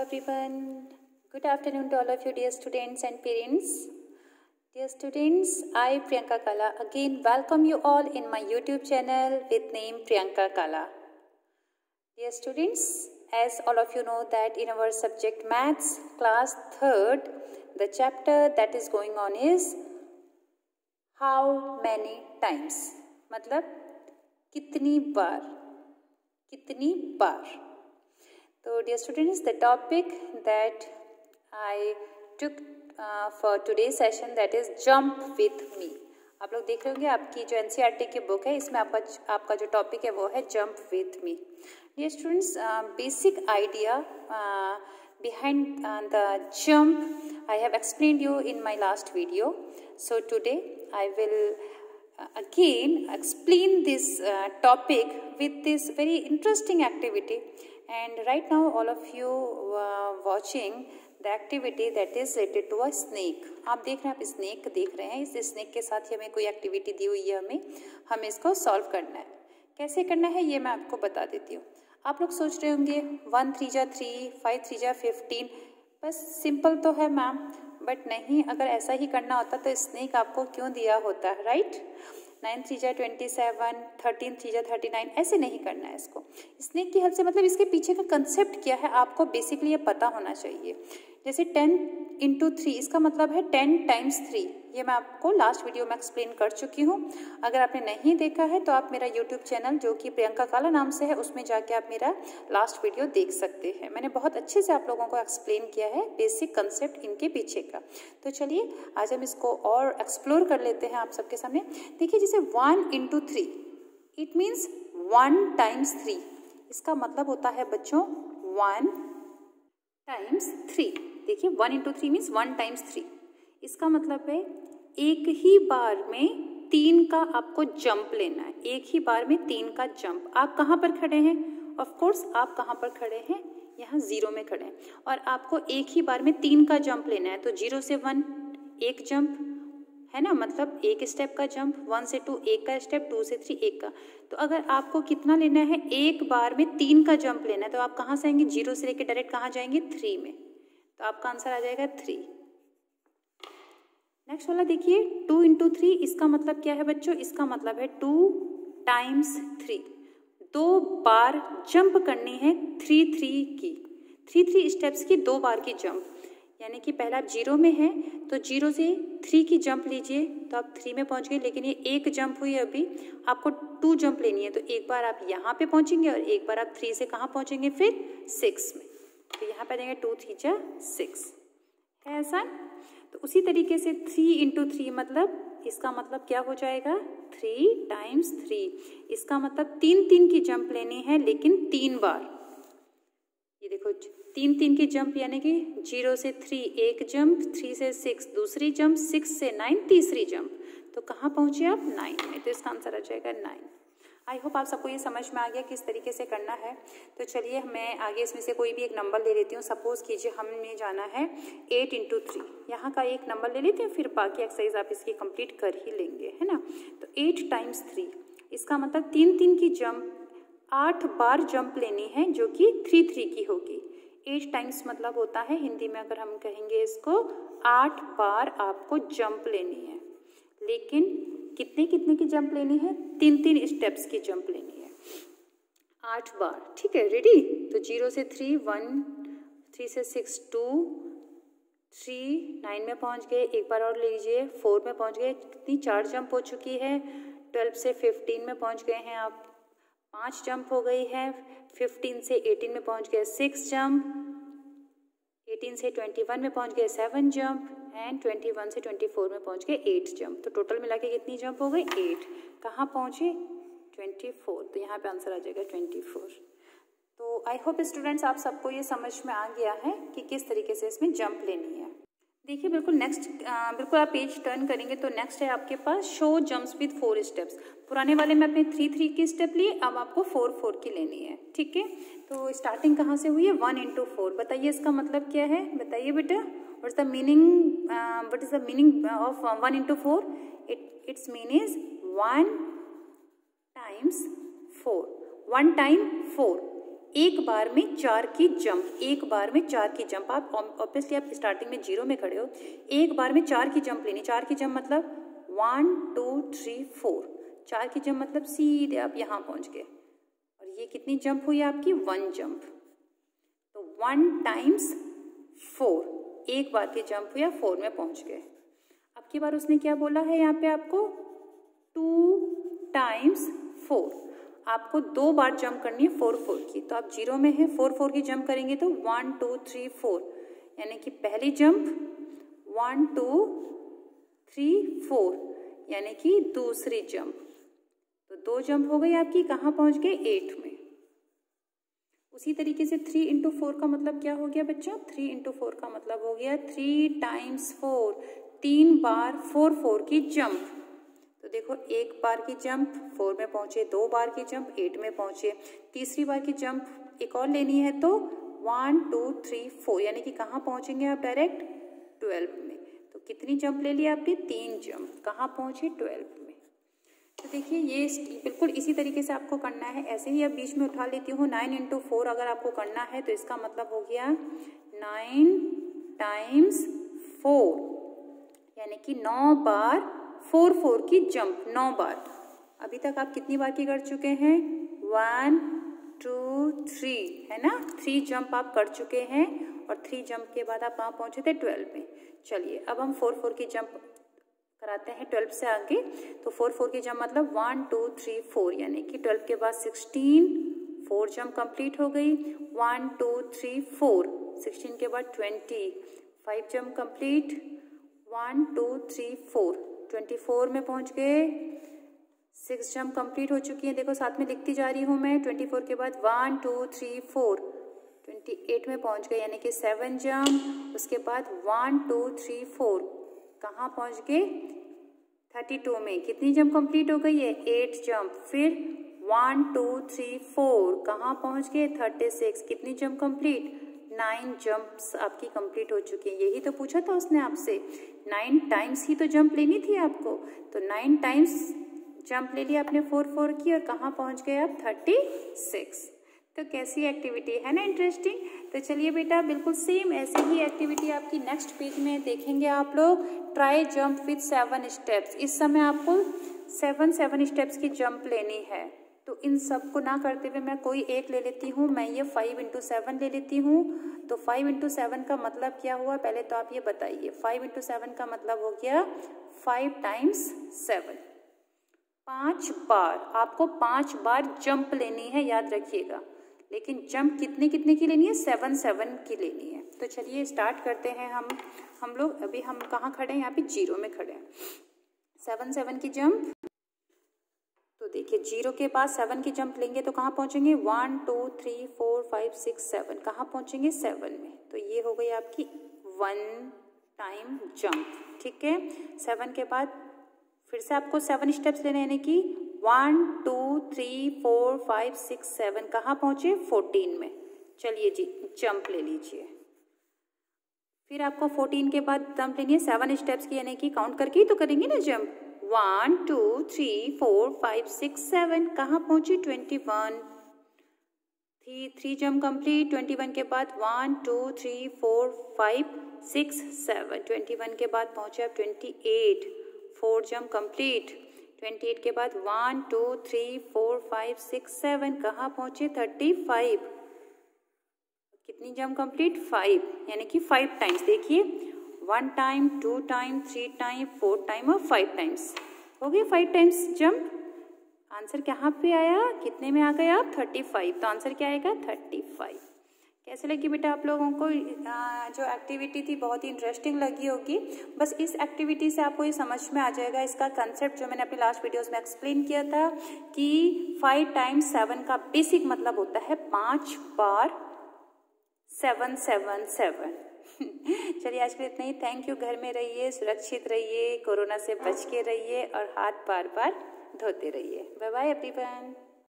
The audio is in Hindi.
everyone. Good afternoon to all of you dear students and parents. Dear students, I Priyanka Kala again welcome you all in my YouTube channel with name Priyanka Kala. Dear students, as all of you know that in our subject Maths class 3rd, the chapter that is going on is how many times, मतलब कितनी बार. So dear students, the topic that I took for today's session that is jump with me. आप लोग देख रहे होंगे आपकी जो NCERT की बुक है इसमें आपका जो टॉपिक है वो है jump with me. Dear students, basic idea behind the jump I have explained you in my last video. So today I will again explain this topic with this very interesting activity. And right now all of you watching the activity that is related to a snake. आप देख रहे हैं, आप स्नेक देख रहे हैं. इस स्नेक के साथ ही हमें कोई एक्टिविटी दी हुई है, हमें इसको सॉल्व करना है. कैसे करना है ये मैं आपको बता देती हूँ. आप लोग सोच रहे होंगे 1 3 जा 3, 5 3 जा 15, बस सिंपल तो है मैम, बट नहीं, अगर ऐसा ही करना होता तो स्नेक आपको क्यों दिया होता है, राइट. 9 3 जा 27, 13 3 जा 39, ऐसे नहीं करना है इसको. स्नेक की हेल्प से मतलब इसके पीछे का कंसेप्ट क्या है आपको बेसिकली ये पता होना चाहिए. जैसे 10 × 3 इसका मतलब है 10 × 3. ये मैं आपको लास्ट वीडियो में एक्सप्लेन कर चुकी हूँ. अगर आपने नहीं देखा है तो आप मेरा यूट्यूब चैनल जो कि प्रियंका काला नाम से है उसमें जाके आप मेरा लास्ट वीडियो देख सकते हैं. मैंने बहुत अच्छे से आप लोगों को एक्सप्लेन किया है बेसिक कंसेप्ट इनके पीछे का. तो चलिए आज हम इसको और एक्सप्लोर कर लेते हैं आप सबके सामने. देखिए जैसे 1 × 3 इट मीन्स 1 × 3. इसका मतलब होता है बच्चों 1 × 3. देखिए 1 × 3 मीन्स 1 × 3. इसका मतलब है एक ही बार में 3 का आपको जंप लेना है. एक ही बार में 3 का जंप. आप कहाँ पर खड़े हैं? ऑफ कोर्स आप कहाँ पर खड़े हैं? यहाँ 0 में खड़े हैं और आपको एक ही बार में 3 का जंप लेना है. तो 0 से 1 एक जंप है ना, मतलब एक स्टेप का जंप. 1 से 2 एक का स्टेप, 2 से 3 एक का. तो अगर आपको कितना लेना है? एक बार में 3 का जंप लेना है. तो आप कहाँ से आएंगे? 0 से लेकर डायरेक्ट कहाँ जाएंगे? 3 में. तो आपका आंसर आ जाएगा 3. नेक्स्ट वाला देखिए 2 × 3. इसका मतलब क्या है बच्चों? इसका मतलब है 2 × 3. 2 बार जंप करनी है 3 3 की. 3 स्टेप्स की 2 बार की जंप. यानी कि पहला आप 0 में है तो 0 से 3 की जंप लीजिए तो आप 3 में पहुंच गए. लेकिन ये एक जंप हुई, अभी आपको 2 जंप लेनी है. तो एक बार आप यहाँ पे पहुंचेंगे और एक बार आप 3 से कहाँ पहुंचेंगे? फिर 6 में. तो यहाँ पे देंगे 2 3 जा 6 है ऐसा. तो उसी तरीके से 3 × 3 मतलब इसका मतलब क्या हो जाएगा? 3 × 3. इसका मतलब 3 3 की जंप लेनी है लेकिन 3 बार. ये देखो 3 3 की जंप यानी कि 0 से 3 एक जंप, 3 से 6 दूसरी जंप, 6 से 9 तीसरी जंप. तो कहाँ पहुंचे आप? 9 में. तो इसका आंसर आ जाएगा 9. आई होप आप सबको ये समझ में आ गया किस तरीके से करना है. तो चलिए मैं आगे इसमें से कोई भी एक नंबर ले लेती हूँ. सपोज कीजिए हमने जाना है 8 × 3. यहाँ का एक नंबर ले लेते हैं, फिर बाकी एक्सरसाइज आप इसकी कंप्लीट कर ही लेंगे, है ना. तो 8 × 3 इसका मतलब 3 3 की जंप 8 बार जंप लेनी है जो कि 3 3 की होगी. 8 टाइम्स मतलब होता है हिंदी में अगर हम कहेंगे इसको 8 बार आपको जंप लेनी है. लेकिन कितने कितने की जंप लेनी है? 3 3 स्टेप्स की जंप लेनी है 8 बार. ठीक है, रेडी. तो 0 से 3 1, 3 से 6 2, 3 9 में पहुंच गए. एक बार और लीजिए 4 में पहुंच गए. कितनी 4 जंप हो चुकी है. 12 से 15 में पहुंच गए हैं आप. 5 जंप हो गई है. 15 से 18 में पहुंच गए 6 जंप. 18 से 21 में पहुंच गए 7 जंप एंड 21 से 24 में पहुंच गए 8 जंप. तो टोटल मिला के कितनी जंप हो गई? 8. कहाँ पहुंचे? 24. तो यहाँ पे आंसर आ जाएगा 24. तो आई होप स्टूडेंट्स आप सबको ये समझ में आ गया है कि किस तरीके से इसमें जंप लेनी है. देखिए बिल्कुल नेक्स्ट बिल्कुल आप पेज टर्न करेंगे तो नेक्स्ट है आपके पास शो जंप्स विद 4 स्टेप्स. पुराने वाले में आपने 3 3 की स्टेप लिए, अब आपको 4 4 की लेनी है. ठीक है, तो स्टार्टिंग कहाँ से हुई है? 1 × 4. बताइए इसका मतलब क्या है? बताइए बेटा. What is the meaning of 1 × 4? It's mean is 1 × 4. 1 time 4. एक बार में 4 की जंप, एक बार में 4 की जंप। आप ऑब्वियसली आप स्टार्टिंग में 0 में खड़े हो, एक बार में 4 की जंप लेनी। 4 की जंप मतलब 1 2 3 4, 4 की जंप मतलब सीधे आप यहाँ पहुँच गए। और ये कितनी जंप हुई आपकी? 1 जंप। तो 1 टाइम्स 4, एक बार की जंप हुई, 4 में पहुँच गए। अब की बार उसने क्या बोला है यहाँ पे आपको? 2 टाइम्स 4, आपको 2 बार जंप करनी है 4 4 की। तो आप 0 में है, 4 4 की जंप करेंगे तो 1 2 3 4, यानी कि पहली जंप 1 2 3 4, यानी कि दूसरी जंप। तो 2 जंप हो गई आपकी, कहाँ पहुंच गए? 8 में। उसी तरीके से 3 इंटू 4 का मतलब क्या हो गया बच्चों? 3 इंटू 4 का मतलब हो गया 3 टाइम्स 4, 3 बार 4 4 की जंप। तो देखो, एक बार की जंप 4 में पहुंचे, 2 बार की जंप 8 में पहुंचे, तीसरी बार की जंप एक और लेनी है तो 1 2 3 4, यानी कि कहाँ पहुंचेंगे आप? डायरेक्ट 12 में। तो कितनी जंप ले ली आपने? 3 जंप। कहाँ पहुंचे? 12 में। तो देखिए, ये बिल्कुल इसी तरीके से आपको करना है। ऐसे ही अब बीच में उठा लेती हूँ, 9 इंटू 4 अगर आपको करना है तो इसका मतलब हो गया 9 टाइम्स 4, यानी कि 9 बार 4 4 की जंप, 9 बार। अभी तक आप कितनी बार की कर चुके हैं? 1 2 3, है ना? 3 जंप आप कर चुके हैं और 3 जंप के बाद आप कहाँ पहुंचे थे? 12 में। चलिए, अब हम 4 4 की जंप कराते हैं 12 से आगे। तो 4 4 की जंप मतलब 1 2 3 4, यानी कि 12 के बाद 16, 4 जंप कंप्लीट हो गई। 1 2 3 4, 16 के बाद 20, 5 जंप कंप्लीट। 1 2 3 4, 24 में पहुंच गए। 6 जंप कंप्लीट हो चुकी है। देखो, साथ में लिखती जा रही हूँ मैं। 24 के बाद 1 2 3 4, 28 में पहुंच गए, यानी कि 7 जंप। उसके बाद 1 2 3 4, कहाँ पहुंच गए? 32 में। कितनी जंप कंप्लीट हो गई है? 8 जंप। फिर 1 2 3 4, कहाँ पहुंच गए? 36। कितनी जंप कंप्लीट? 9 जंप्स आपकी कंप्लीट हो चुकी है। यही तो पूछा था उसने आपसे, 9 टाइम्स ही तो जंप लेनी थी आपको। तो 9 टाइम्स जंप ले लिया आपने 4 4 की, और कहाँ पहुंच गए आप? 36। तो कैसी एक्टिविटी है ना, इंटरेस्टिंग। तो चलिए बेटा, बिल्कुल सेम ऐसे ही एक्टिविटी आपकी नेक्स्ट पेज में देखेंगे आप लोग। Try jump with 7 steps. इस समय आपको 7 स्टेप्स की जंप लेनी है। तो इन सब को ना करते हुए मैं कोई एक ले लेती हूँ। मैं ये 5 इंटू 7 ले लेती हूँ। तो 5 इंटू 7 का मतलब क्या हुआ? पहले तो आप ये बताइए। 5 इंटू 7 का मतलब हो गया 5 टाइम्स 7, 5 बार। आपको 5 बार जंप लेनी है, याद रखिएगा। लेकिन जंप कितने कितने की लेनी है? 7 7 की लेनी है। तो चलिए स्टार्ट करते हैं हम लोग। अभी हम कहाँ खड़े हैं? यहाँ पे 0 में खड़े हैं। 7 7 की जंप। तो देखिए, 0 के बाद 7 की जंप लेंगे तो कहाँ पहुँचेंगे? 1 2 3 4 5 6 7, कहाँ पहुँचेंगे? 7 में। तो ये हो गई आपकी 1 टाइम जंप। ठीक है। 7 के बाद फिर से आपको 7 स्टेप्स लेने, यानी कि 1 2 3 4 5 6 7, कहाँ पहुँचे? 14 में। चलिए जी, जंप ले लीजिए। फिर आपको 14 के बाद जंप लेनी है 7 स्टेप्स की, यानी कि काउंट करके ही तो करेंगे ना जंप। 1 2 3 4 5 6 7, कहाँ पहुँचे? 21। 3 जंप कंप्लीट। 21 के बाद 1 2 3 4 5 6 7, 21 के बाद पहुँचे आप 28। 4 जंप कंप्लीट। 28 के बाद 1 2 3 4 5 6 7, कहाँ पहुँचे? 35। कितनी जंप कंप्लीट? 5, यानी कि 5 टाइम्स। देखिए, 1 टाइम, 2 टाइम, 3 टाइम, 4 टाइम और 5 टाइम्स। हो गए 5 टाइम्स जंप। आंसर कहाँ पे आया? कितने में आ गए आप? 35। तो आंसर क्या आएगा? 35। कैसे लगी बेटा आप लोगों को जो एक्टिविटी थी? बहुत ही इंटरेस्टिंग लगी होगी। बस इस एक्टिविटी से आपको ये समझ में आ जाएगा इसका कंसेप्ट, जो मैंने अपने लास्ट वीडियोस में एक्सप्लेन किया था कि 5 टाइम्स 7 का बेसिक मतलब होता है 5 बार 7 7 7। चलिए, आज के लिए इतना ही। Thank you. घर में रहिए, सुरक्षित रहिए, कोरोना से बच के रहिए और हाथ बार बार धोते रहिए। Bye bye everyone.